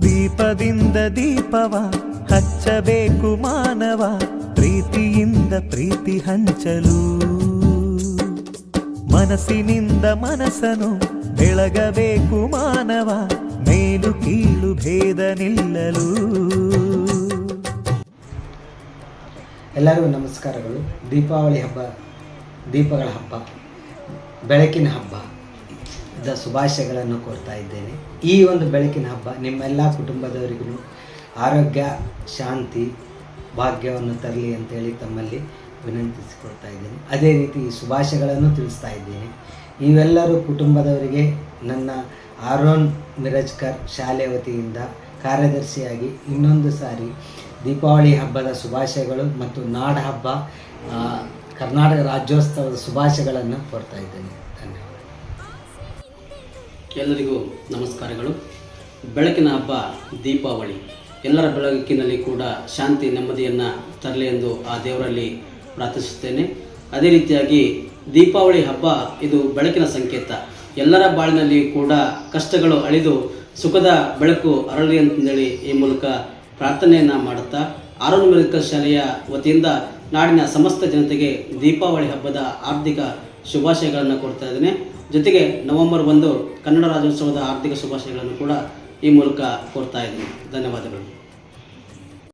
ದೀಪದಿಂದ ದೀಪವ ಹಚ್ಚಬೇಕು ಮಾನವ, ಪ್ರೀತಿಯಿಂದ ಪ್ರೀತಿ ಹಂಚಲು, ಮನಸ್ಸಿನಿಂದ ಮನಸ್ಸನು ಬೆಳಗಬೇಕು ಮಾನವ, ಮೇಲು ಕೀಳು ಭೇದ ನಿಲ್ಲಲು. ಎಲ್ಲರಿಗೂ ನಮಸ್ಕಾರಗಳು. ದೀಪಾವಳಿ ಹಬ್ಬ, ದೀಪಗಳ ಹಬ್ಬ, ಬೆಳಕಿನ ಹಬ್ಬ ದ ಶುಭಾಶಯಗಳನ್ನು ಕೋರ್ತಾ ಇದ್ದೇನೆ. ಈ ಒಂದು ಬೆಳಕಿನ ಹಬ್ಬ ನಿಮ್ಮೆಲ್ಲ ಕುಟುಂಬದವರಿಗೂ ಆರೋಗ್ಯ, ಶಾಂತಿ, ಭಾಗ್ಯವನ್ನು ತರಲಿ ಅಂತೇಳಿ ತಮ್ಮಲ್ಲಿ ವಿನಂತಿಸಿಕೊಳ್ತಾ ಇದ್ದೇನೆ. ಅದೇ ರೀತಿ ಈ ಶುಭಾಶಯಗಳನ್ನು ತಿಳಿಸ್ತಾ ಇದ್ದೇನೆ. ನೀವೆಲ್ಲರೂ ಕುಟುಂಬದವರಿಗೆ ನನ್ನ ಆರೋನ್ ಮಿರಜ್ಕರ್ ಶಾಲೆ ವತಿಯಿಂದ ಕಾರ್ಯದರ್ಶಿಯಾಗಿ ಇನ್ನೊಂದು ಸಾರಿ ದೀಪಾವಳಿ ಹಬ್ಬದ ಶುಭಾಶಯಗಳು ಮತ್ತು ನಾಡ ಹಬ್ಬ, ಕರ್ನಾಟಕ ರಾಜ್ಯೋತ್ಸವದ ಶುಭಾಶಯಗಳನ್ನು ಕೋರ್ತಾ ಇದ್ದೇನೆ. ಧನ್ಯವಾದ. ಎಲ್ಲರಿಗೂ ನಮಸ್ಕಾರಗಳು. ಬೆಳಕಿನ ಹಬ್ಬ ದೀಪಾವಳಿ ಎಲ್ಲರ ಬೆಳಕಿನಲ್ಲಿ ಕೂಡ ಶಾಂತಿ ನೆಮ್ಮದಿಯನ್ನು ತರಲಿ ಎಂದು ಆ ದೇವರಲ್ಲಿ ಪ್ರಾರ್ಥಿಸುತ್ತೇನೆ. ಅದೇ ರೀತಿಯಾಗಿ ದೀಪಾವಳಿ ಹಬ್ಬ ಇದು ಬೆಳಕಿನ ಸಂಕೇತ. ಎಲ್ಲರ ಬಾಳಿನಲ್ಲಿ ಕೂಡ ಕಷ್ಟಗಳು ಅಳಿದು ಸುಖದ ಬೆಳಕು ಅರಳಿ ಅಂತಂದೇಳಿ ಈ ಮೂಲಕ ಪ್ರಾರ್ಥನೆಯನ್ನು ಮಾಡುತ್ತಾ ಆರೋನ್ ಮಿರಜ್ಕರ್ ಶಾಲೆಯ ವತಿಯಿಂದ ನಾಡಿನ ಸಮಸ್ತ ಜನತೆಗೆ ದೀಪಾವಳಿ ಹಬ್ಬದ ಹಾರ್ದಿಕ ಶುಭಾಶಯಗಳನ್ನು ಕೊಡ್ತಾ ಇದ್ದೇನೆ. ಜೊತೆಗೆ ನವೆಂಬರ್ 1 ಕನ್ನಡ ರಾಜ್ಯೋತ್ಸವದ ಹಾರ್ದಿಕ ಶುಭಾಶಯಗಳನ್ನು ಕೂಡ ಈ ಮೂಲಕ ಕೋರ್ತಾ ಇದ್ದೀನಿ. ಧನ್ಯವಾದಗಳು.